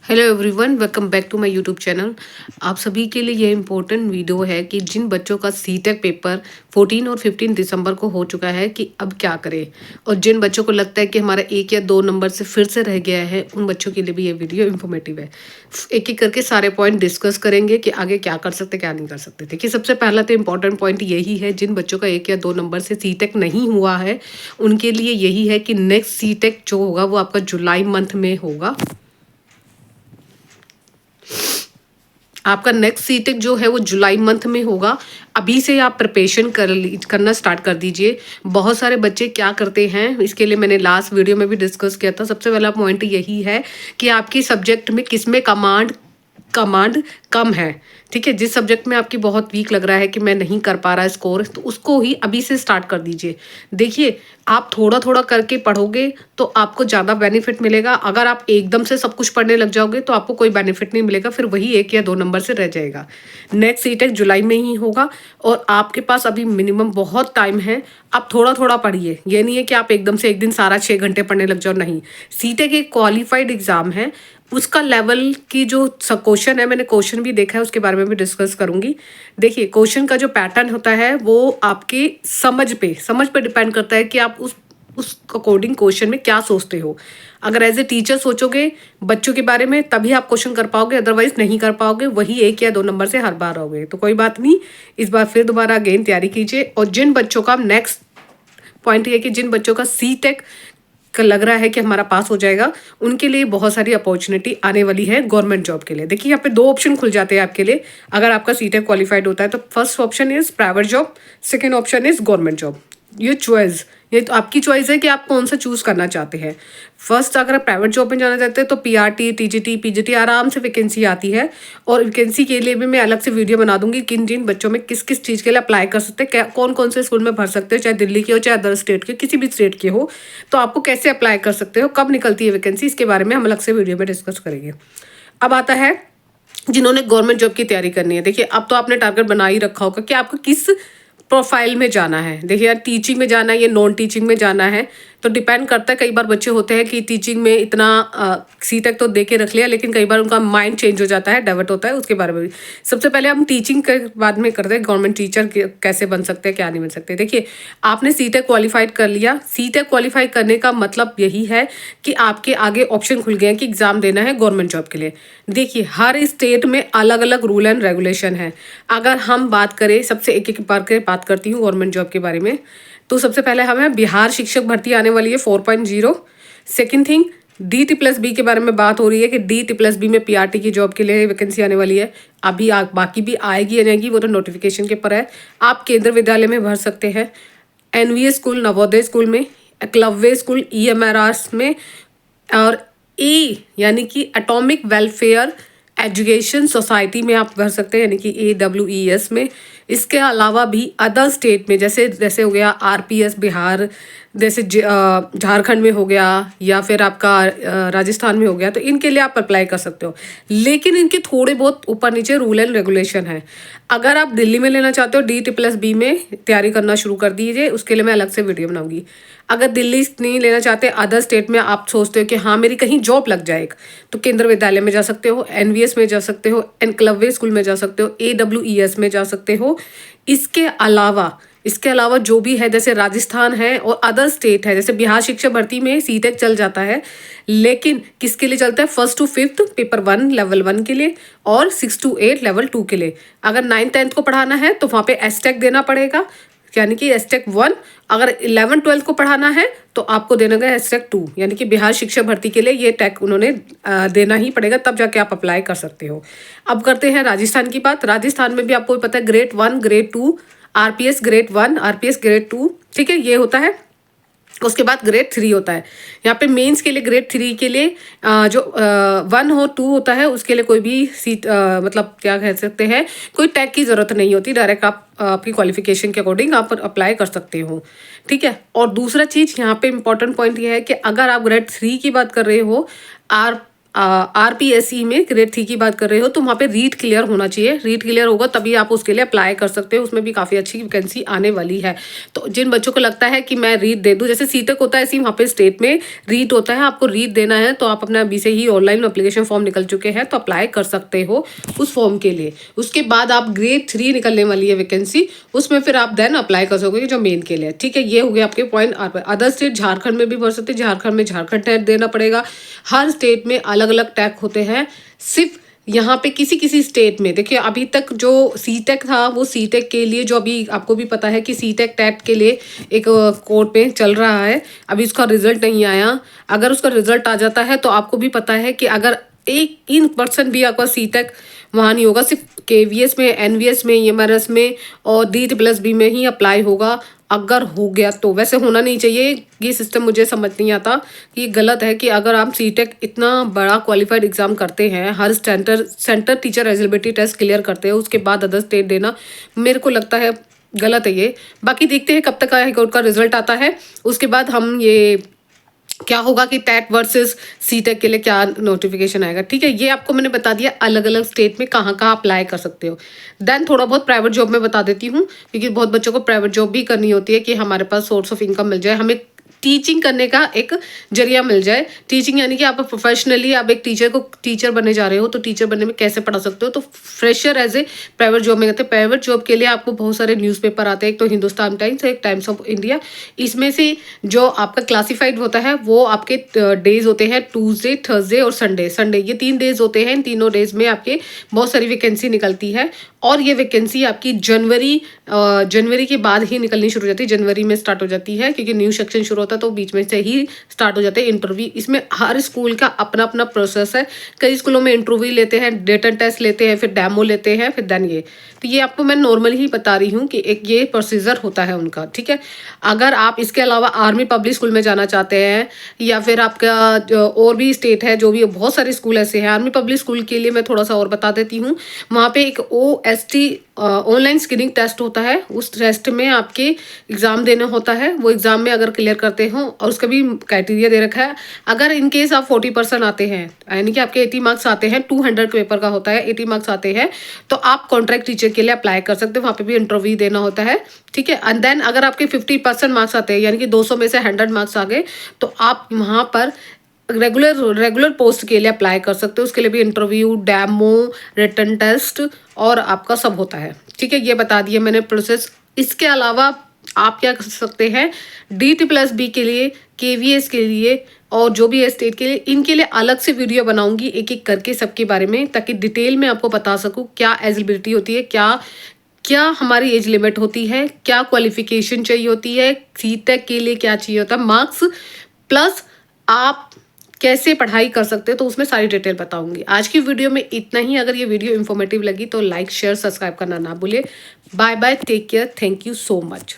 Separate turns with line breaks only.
Hello everyone, welcome back to my YouTube channel. आप सभी के लिए ये इम्पोर्टेंट वीडियो है कि जिन बच्चों का सीटेक पेपर 14 और 15 दिसंबर को हो चुका है कि अब क्या करें, और जिन बच्चों को लगता है कि हमारा 1 या 2 नंबर से फिर से रह गया है, उन बच्चों के लिए भी ये वीडियो इन्फॉर्मेटिव है। एक एक करके सारे पॉइंट डिस्कस करेंगे कि आगे क्या कर सकते क्या नहीं कर सकते। देखिए, सबसे पहला तो इम्पोर्टेंट पॉइंट यही है, जिन बच्चों का 1 या 2 नंबर से सीटेक नहीं हुआ है उनके लिए यही है कि नेक्स्ट सीटेक जो होगा वो आपका जुलाई मंथ में होगा। आपका नेक्स्ट सीटेक जो है वो जुलाई मंथ में होगा। अभी से आप प्रिपरेशन करना स्टार्ट कर दीजिए। बहुत सारे बच्चे क्या करते हैं, इसके लिए मैंने लास्ट वीडियो में भी डिस्कस किया था। सबसे पहला पॉइंट यही है कि आपकी सब्जेक्ट में किसमें कमांड कमांड कम है। ठीक है, जिस सब्जेक्ट में आपकी बहुत वीक लग रहा है कि मैं नहीं कर पा रहा स्कोर, तो उसको ही अभी से स्टार्ट कर दीजिए। देखिए, आप थोड़ा थोड़ा करके पढ़ोगे तो आपको ज़्यादा बेनिफिट मिलेगा। अगर आप एकदम से सब कुछ पढ़ने लग जाओगे तो आपको कोई बेनिफिट नहीं मिलेगा, फिर वही 1 या 2 नंबर से रह जाएगा। नेक्स्ट सीटेक जुलाई में ही होगा और आपके पास अभी मिनिमम बहुत टाइम है। आप थोड़ा थोड़ा पढ़िए, ये नहीं है कि आप एकदम से एक दिन सारा 6 घंटे पढ़ने लग जाओ, नहीं। सीटेक एक क्वालिफाइड एग्जाम है, उसका लेवल की जो क्वेश्चन है, मैंने क्वेश्चन भी देखा है, उसके बारे में भी डिस्कस करूंगी। देखिए, क्वेश्चन का जो पैटर्न होता है वो आपकी समझ पे डिपेंड करता है कि आप उस अकॉर्डिंग क्वेश्चन में क्या सोचते हो। अगर एज ए टीचर सोचोगे बच्चों के बारे में तभी आप क्वेश्चन कर पाओगे, अदरवाइज नहीं कर पाओगे। वही 1 या 2 नंबर से हर बार आओगे, तो कोई बात नहीं, इस बार फिर दोबारा अगेन तैयारी कीजिए। और जिन बच्चों का नेक्स्ट पॉइंट है कि जिन बच्चों का सीटेक का लग रहा है कि हमारा पास हो जाएगा, उनके लिए बहुत सारी अपॉर्चुनिटी आने वाली है गवर्नमेंट जॉब के लिए। देखिए, यहाँ पे 2 ऑप्शन खुल जाते हैं आपके लिए। अगर आपका सीटेक क्वालिफाइड होता है तो first option is private job, second option is government job. ये तो आपकी चॉइस है कि आप कौन सा चूज करना चाहते हैं। फर्स्ट, अगर आप प्राइवेट जॉब में जाना चाहते हैं तो पीआरटी, टीजीटी, पीजीटी आराम से वैकेंसी आती है। और वैकेंसी के लिए भी मैं अलग से वीडियो बना दूंगी, किन जिन बच्चों में किस किस चीज़ के लिए अप्लाई कर सकते हैं, कौन कौन से स्कूल में भर सकते हो, चाहे दिल्ली के हो चाहे अदर स्टेट के, किसी भी स्टेट के हो, तो आपको कैसे अप्लाई कर सकते हो, कब निकलती है वैकेंसी, इसके बारे में हम अलग से वीडियो में डिस्कस करेंगे। अब आता है जिन्होंने गवर्नमेंट जॉब की तैयारी करनी है। देखिए, अब तो आपने टारगेट बना ही रखा होगा कि आपको किस प्रोफाइल में जाना है। देखिए यार, टीचिंग में जाना है या नॉन टीचिंग में जाना है, तो डिपेंड करता है। कई बार बच्चे होते हैं कि टीचिंग में इतना सीटेक तो दे के रख लिया, लेकिन कई बार उनका माइंड चेंज हो जाता है, डाइवर्ट होता है। उसके बारे में भी सबसे पहले हम टीचिंग के बाद में करते हैं गवर्नमेंट टीचर कैसे बन सकते हैं, क्या नहीं बन सकते। देखिए, आपने सीटेक क्वालिफाइड कर लिया। सीटेक क्वालिफाई करने का मतलब यही है कि आपके आगे ऑप्शन खुल गए हैं कि एग्जाम देना है गवर्नमेंट जॉब के लिए। देखिए, हर स्टेट में अलग अलग रूल एंड रेगुलेशन है। अगर हम बात करें, सबसे एक एक बार के बात करती हूँ गवर्नमेंट जॉब के बारे में, तो सबसे पहले हमें बिहार शिक्षक भर्ती आने वाली है 4.0। सेकेंड थिंग, DT+B के बारे में बात हो रही है कि DT+B में पीआरटी की जॉब के लिए वैकेंसी आने वाली है। अभी बाकी भी आएगी या जाएगी, वो तो नोटिफिकेशन के ऊपर है। आप केंद्र विद्यालय में भर सकते हैं, NVS स्कूल, नवोदय स्कूल में, एकलव्य स्कूल, EMRS में, और यानी कि एटॉमिक वेलफेयर एजुकेशन सोसाइटी में आप भर सकते हैं, यानी कि AWES में। इसके अलावा भी अदर स्टेट में, जैसे जैसे हो गया RPS बिहार, जैसे झारखंड में हो गया, या फिर आपका राजस्थान में हो गया, तो इनके लिए आप अप्लाई कर सकते हो। लेकिन इनके थोड़े बहुत ऊपर नीचे रूल एंड रेगुलेशन है। अगर आप दिल्ली में लेना चाहते हो, DT+B में तैयारी करना शुरू कर दीजिए, उसके लिए मैं अलग से वीडियो बनाऊंगी। अगर दिल्ली नहीं लेना चाहते, अदर स्टेट में आप सोचते हो कि हाँ मेरी कहीं जॉब लग जाएगा, तो केंद्र विद्यालय में जा सकते हो, NVS में जा सकते हो, एकलव्य स्कूल में जा सकते हो, AWES में जा सकते हो। इसके अलावा जो भी है, जैसे राजस्थान है और अदर स्टेट है, जैसे बिहार शिक्षक भर्ती में सीटेक चल जाता है, लेकिन किसके लिए चलता है? 1st to 5th paper 1 level 1 के लिए, और 6 to 8 लेवल 2 के लिए। अगर 9th 10th को पढ़ाना है तो वहाँ पे एसटेक देना पड़ेगा, यानी कि एसटेक 1। अगर 11 12 को पढ़ाना है तो आपको देना गया एसटेक 2, यानी कि बिहार शिक्षक भर्ती के लिए ये टेक उन्होंने देना ही पड़ेगा, तब जाके आप अप्लाई कर सकते हो। अब करते हैं राजस्थान की बात। राजस्थान में भी आपको पता है, grade 1, grade 2, RPS grade 1, RPS grade 2, ठीक है, ये होता है। उसके बाद ग्रेड 3 होता है। यहाँ पे मेंस के लिए ग्रेड 3 के लिए जो 1 हो 2 होता है, उसके लिए कोई भी सीट मतलब क्या कह सकते हैं, कोई टैग की ज़रूरत नहीं होती। डायरेक्ट आप आपकी क्वालिफिकेशन के अकॉर्डिंग आप अप्लाई कर सकते हो, ठीक है। और दूसरा चीज़ यहाँ पे इम्पोर्टेंट पॉइंट ये है कि अगर आप ग्रेड 3 की बात कर रहे हो, RPSE में ग्रेड 3 की बात कर रहे हो तो वहाँ पे रीट क्लियर होना चाहिए। रीट क्लियर होगा तभी आप उसके लिए अप्लाई कर सकते हो, उसमें भी काफ़ी अच्छी वैकेंसी आने वाली है। तो जिन बच्चों को लगता है कि मैं रीट दे दूँ, जैसे सीटेक होता है ऐसे ही वहाँ पे स्टेट में रीट होता है, आपको रीट देना है तो आप अपना अभी से ही ऑनलाइन एप्लीकेशन फॉर्म निकल चुके हैं तो अप्लाई कर सकते हो उस फॉर्म के लिए। उसके बाद आप ग्रेड 3 निकलने वाली है वैकेंसी, उसमें फिर आप देन अप्लाई कर सकोगे जो मेन के लिए। ठीक है, ये हो गया आपके पॉइंट। अदर स्टेट झारखंड में भी भर सकते हैं, झारखंड में झारखंड टैग देना पड़ेगा। हर स्टेट में अलग अलग टैग होते हैं। सिर्फ यहाँ पे किसी किसी स्टेट में देखिए, अभी तक जो सीटेक था वो सीटेक के लिए, जो अभी आपको भी पता है कि सीटेक टैट के लिए एक कोर्ट में चल रहा है, अभी उसका रिजल्ट नहीं आया। अगर उसका रिजल्ट आ जाता है तो आपको भी पता है कि अगर 1% भी आपका सीटेक वहाँ नहीं होगा, सिर्फ KVS में, NVS में, EMRS में और DT+B में ही अप्लाई होगा। अगर हो गया तो, वैसे होना नहीं चाहिए ये सिस्टम, मुझे समझ नहीं आता कि ये गलत है कि अगर आप सीटेक इतना बड़ा क्वालिफाइड एग्जाम करते हैं, हर centre teacher eligibility test clear करते हैं, उसके बाद अदर स्टेट देना, मेरे को लगता है गलत है ये। बाकी देखते हैं कब तक हाईकोर्ट का रिजल्ट आता है, उसके बाद हम ये क्या होगा कि टैट वर्सेस सीटेक के लिए क्या नोटिफिकेशन आएगा। ठीक है, ये आपको मैंने बता दिया अलग अलग स्टेट में कहाँ कहाँ अप्लाई कर सकते हो। देन थोड़ा बहुत प्राइवेट जॉब में बता देती हूँ, क्योंकि बहुत बच्चों को प्राइवेट जॉब भी करनी होती है कि हमारे पास सोर्स ऑफ इनकम मिल जाए, हमें टीचिंग करने का एक जरिया मिल जाए। टीचिंग यानी कि आप प्रोफेशनली आप एक टीचर बनने जा रहे हो तो टीचर बनने में कैसे पढ़ा सकते हो, तो fresher as a private job में करते हैं। प्राइवेट जॉब के लिए आपको बहुत सारे न्यूज़पेपर आते हैं, एक तो हिंदुस्तान टाइम्स, एक टाइम्स ऑफ इंडिया। इसमें से जो आपका क्लासिफाइड होता है वो आपके डेज होते हैं ट्यूसडे, थर्सडे और संडे, ये 3 डेज होते हैं। इन तीनों डेज में आपके बहुत सारी वैकेंसी निकलती है और ये वैकेंसी आपकी जनवरी के बाद ही निकलनी शुरू हो जाती है। जनवरी में स्टार्ट हो जाती है क्योंकि न्यू सेक्शन शुरू होता है तो बीच में से ही स्टार्ट हो जाते हैं इंटरव्यू। इसमें हर स्कूल का अपना अपना प्रोसेस है। कई स्कूलों में इंटरव्यू लेते हैं, रिटन टेस्ट लेते हैं, फिर डेमो लेते हैं, फिर देन ये। तो ये आपको मैं नॉर्मली ही बता रही हूँ कि एक ये प्रोसीजर होता है उनका। ठीक है, अगर आप इसके अलावा आर्मी पब्लिक स्कूल में जाना चाहते हैं या फिर आपका और भी स्टेट है, जो भी बहुत सारे स्कूल ऐसे हैं, आर्मी पब्लिक स्कूल के लिए मैं थोड़ा सा और बता देती हूँ। वहाँ पे एक OST ऑनलाइन स्क्रीनिंग टेस्ट होता है, उस टेस्ट में आपके एग्ज़ाम देना होता है। वो एग्ज़ाम में अगर क्लियर करते हो, और उसका भी क्राइटेरिया दे रखा है, अगर इन केस आप 40% आते हैं, यानी कि आपके 80 मार्क्स आते हैं, 200 पेपर का होता है, 80 मार्क्स आते हैं, तो आप कॉन्ट्रैक्ट टीचर के लिए अप्लाई कर सकते हो। वहाँ पे भी इंटरव्यू देना होता है। ठीक है, एंड देन अगर आपके 50% मार्क्स आते हैं, यानी कि 200 में से 100 मार्क्स आ गए, तो आप वहाँ पर रेगुलर पोस्ट के लिए अप्लाई कर सकते हो। उसके लिए भी इंटरव्यू, डेमो, रिटन टेस्ट और आपका सब होता है। ठीक है, ये बता दिया मैंने प्रोसेस। इसके अलावा आप क्या कर सकते हैं, DT+B के लिए, KVS के लिए और जो भी है स्टेट के लिए, इनके लिए अलग से वीडियो बनाऊंगी एक एक करके सबके बारे में, ताकि डिटेल में आपको बता सकूं क्या एलिजिबिलिटी होती है, क्या हमारी एज लिमिट होती है, क्या क्वालिफिकेशन चाहिए होती है, सीटेक के लिए क्या चाहिए होता है, मार्क्स प्लस आप कैसे पढ़ाई कर सकते हो, तो उसमें सारी डिटेल बताऊंगी। आज की वीडियो में इतना ही। अगर ये वीडियो इन्फॉर्मेटिव लगी तो लाइक, शेयर, सब्सक्राइब करना ना भूलिए। Bye bye, take care, thank you so much.